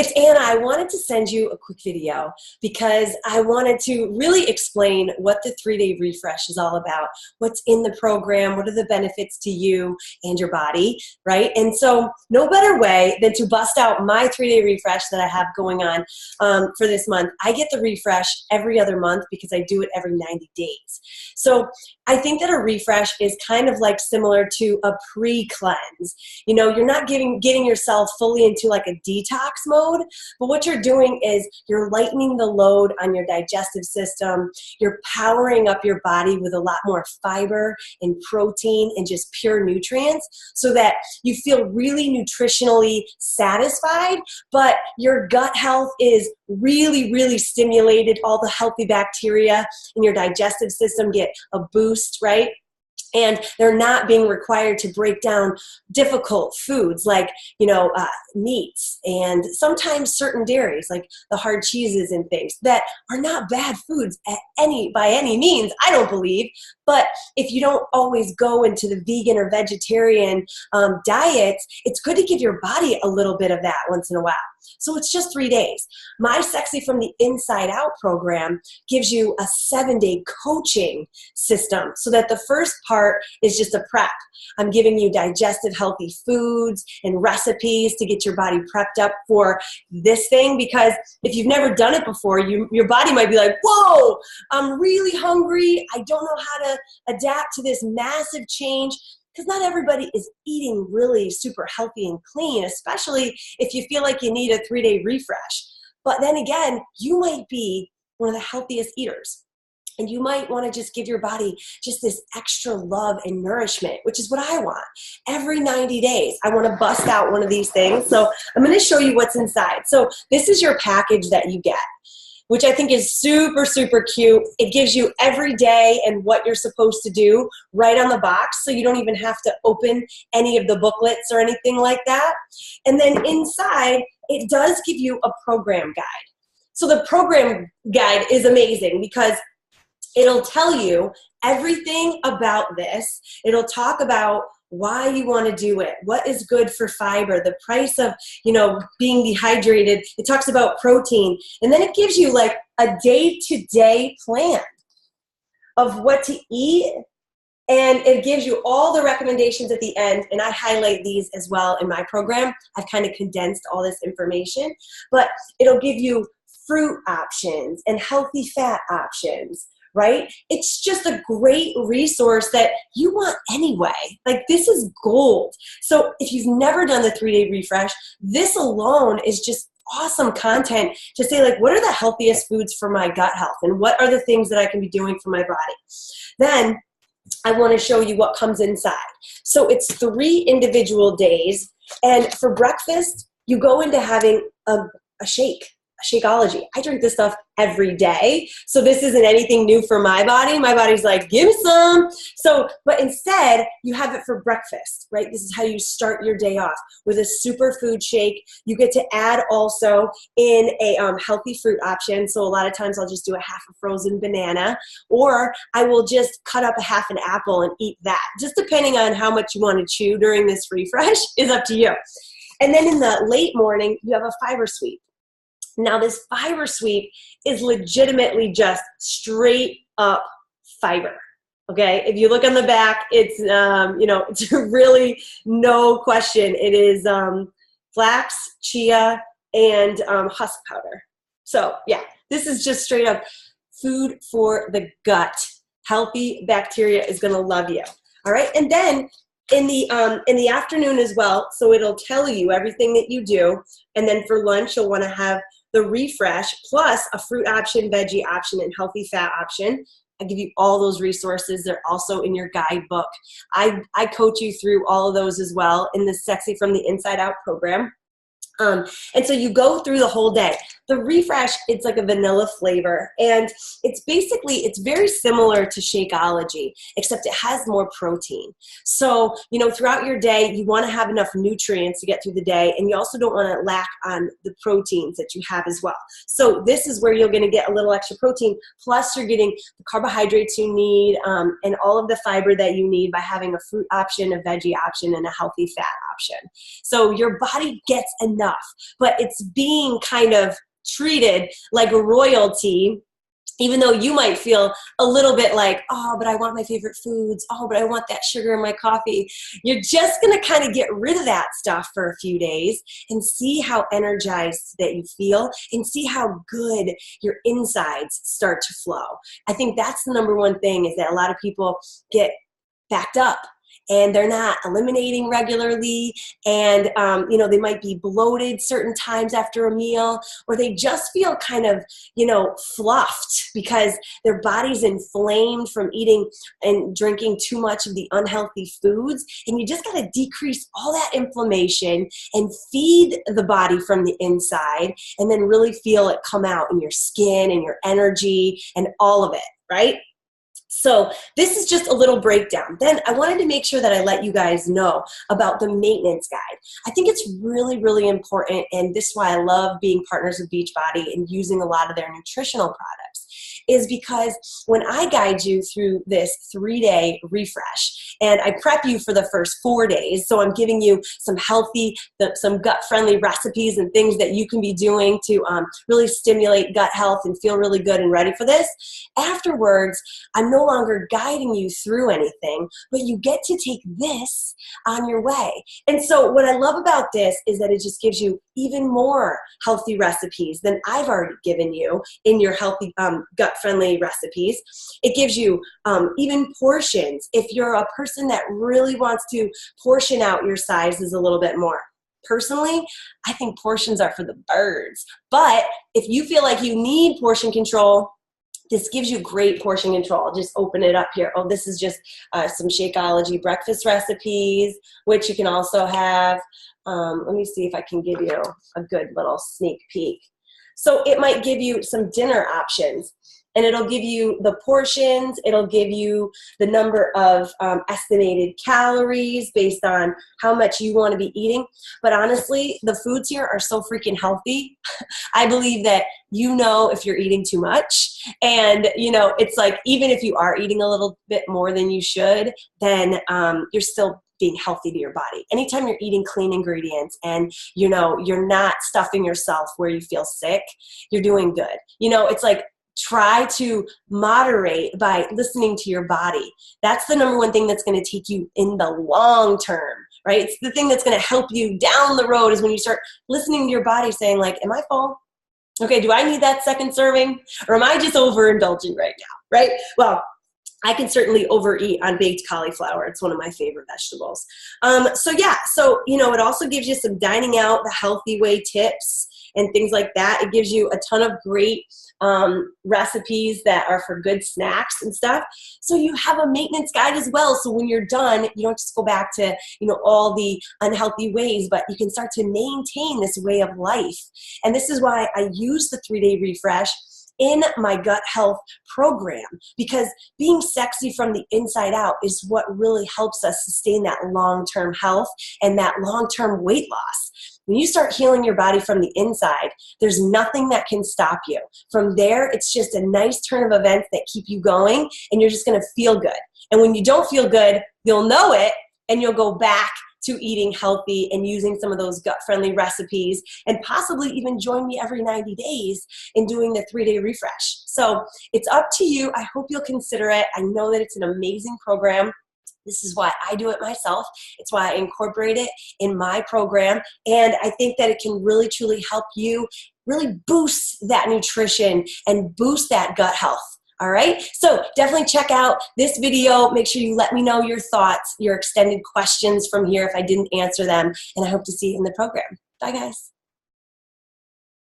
it's Anna. I wanted to send you a quick video because I wanted to really explain what the 3-day refresh is all about, what's in the program, what are the benefits to you and your body, right? And so no better way than to bust out my 3-day refresh that I have going on for this month. I get the refresh every other month because I do it every 90 days. So I think that a refresh is kind of like similar to a pre-cleanse. You know, you're not getting yourself fully into like a detox mode, but what you're doing is you're lightening the load on your digestive system. You're powering up your body with a lot more fiber and protein and just pure nutrients so that you feel really nutritionally satisfied, but your gut health is really, really stimulated. All the healthy bacteria in your digestive system get a boost, right? And they're not being required to break down difficult foods like, meats and sometimes certain dairies like the hard cheeses and things that are not bad foods by any means, I don't believe. But if you don't always go into the vegan or vegetarian diets, it's good to give your body a little bit of that once in a while. So it's just 3 days. My Sexy from the Inside Out program gives you a 7-day coaching system so that the first part is just a prep. I'm giving you digestive healthy foods and recipes to get your body prepped up for this thing, because if you've never done it before, your body might be like, whoa, I'm really hungry. I don't know how to adapt to this massive change. Because not everybody is eating really super healthy and clean, especially if you feel like you need a 3-day refresh. But then again, you might be one of the healthiest eaters. And you might want to just give your body just this extra love and nourishment, which is what I want. Every 90 days, I want to bust out one of these things. So I'm going to show you what's inside. So this is your package that you get, which I think is super, super cute. It gives you every day and what you're supposed to do right on the box, so you don't even have to open any of the booklets or anything like that. And then inside, it does give you a program guide. So the program guide is amazing because it'll tell you everything about this. It'll talk about why you want to do it, what is good for fiber, the price of, being dehydrated. It talks about protein. And then it gives you like a day-to-day plan of what to eat. And it gives you all the recommendations at the end. And I highlight these as well in my program. I've kind of condensed all this information, but it'll give you fruit options and healthy fat options, right? It's just a great resource that you want anyway. Like, this is gold. So if you've never done the 3-day refresh, this alone is just awesome content to say, like, what are the healthiest foods for my gut health? And what are the things that I can be doing for my body? Then I want to show you what comes inside. So it's 3 individual days. And for breakfast, you go into having a shake. Shakeology. I drink this stuff every day. So this isn't anything new for my body. My body's like, give me some. But instead, you have it for breakfast, right? This is how you start your day off with a superfood shake. You get to add also in a healthy fruit option. So a lot of times I'll just do a half a frozen banana, or I will just cut up a half an apple and eat that. Just depending on how much you want to chew during this refresh is up to you. And then in the late morning, you have a fiber sweep. Now, this fiber sweep is legitimately just straight up fiber, okay? If you look on the back, it's, it's really no question. It is flax, chia, and husk powder. So, yeah, this is just straight up food for the gut. Healthy bacteria is going to love you, all right? And then in the afternoon as well, so it'll tell you everything that you do. And then for lunch, you'll want to have the refresh plus a fruit option, veggie option, and healthy fat option. I give you all those resources. They're also in your guidebook. I coach you through all of those as well in the Sexy from the Inside Out program. And so you go through the whole day. The refresh, it's like a vanilla flavor, and it's very similar to Shakeology, except it has more protein. So, throughout your day, you want to have enough nutrients to get through the day, and you also don't want to lack on the proteins that you have as well. So this is where you're going to get a little extra protein, plus you're getting the carbohydrates you need, and all of the fiber that you need by having a fruit option, a veggie option, and a healthy fat option. So your body gets enough stuff, but it's being kind of treated like royalty, even though you might feel a little bit like, oh, but I want my favorite foods. Oh, but I want that sugar in my coffee. You're just going to kind of get rid of that stuff for a few days and see how energized that you feel and see how good your insides start to flow. I think that's the number one thing, is that a lot of people get backed up and they're not eliminating regularly, and they might be bloated certain times after a meal, or they just feel kind of fluffed because their body's inflamed from eating and drinking too much of the unhealthy foods. And you just got to decrease all that inflammation and feed the body from the inside, and then really feel it come out in your skin and your energy and all of it, right? So this is just a little breakdown. Then I wanted to make sure that I let you guys know about the maintenance guide. I think it's really, really important, and this is why I love being partners with Beachbody and using a lot of their nutritional products, is because when I guide you through this 3-day refresh, and I prep you for the first 4 days, so I'm giving you some healthy, some gut-friendly recipes and things that you can be doing to really stimulate gut health and feel really good and ready for this. Afterwards, I'm no longer guiding you through anything, but you get to take this on your way. And so what I love about this is that it just gives you even more healthy recipes than I've already given you in your healthy gut-friendly recipes. It gives you even portions if you're a person that really wants to portion out your sizes a little bit more. Personally, I think portions are for the birds. But if you feel like you need portion control, this gives you great portion control. I'll just open it up here. Oh, this is just some Shakeology breakfast recipes, which you can also have. Let me see if I can give you a good little sneak peek. So it might give you some dinner options, and it'll give you the portions. It'll give you the number of estimated calories based on how much you want to be eating. But honestly, the foods here are so freaking healthy. I believe that if you're eating too much. And, it's like, even if you are eating a little bit more than you should, then you're still being healthy to your body. Anytime you're eating clean ingredients and, you're not stuffing yourself where you feel sick, you're doing good. It's like, try to moderate by listening to your body. That's the number one thing that's going to take you in the long term, right? It's the thing that's going to help you down the road, is when you start listening to your body saying, like, am I full? Okay, do I need that second serving? Or am I just overindulging right now, right? Well, I can certainly overeat on baked cauliflower. It's one of my favorite vegetables. It also gives you some dining out the healthy way tips and things like that. It gives you a ton of great recipes that are for good snacks and stuff. So you have a maintenance guide as well. So when you're done, you don't just go back to, all the unhealthy ways, but you can start to maintain this way of life. And this is why I use the 3-day refresh in my gut health program, because being sexy from the inside out is what really helps us sustain that long-term health and that long-term weight loss. When you start healing your body from the inside, there's nothing that can stop you. From there, it's just a nice turn of events that keep you going, and you're just going to feel good. And when you don't feel good, you'll know it, and you'll go back to eating healthy and using some of those gut-friendly recipes, and possibly even join me every 90 days in doing the 3-day refresh. So it's up to you. I hope you'll consider it. I know that it's an amazing program. This is why I do it myself. It's why I incorporate it in my program. And I think that it can really, truly help you really boost that nutrition and boost that gut health. All right, so definitely check out this video. Make sure you let me know your thoughts, your extended questions from here if I didn't answer them, and I hope to see you in the program. Bye, guys.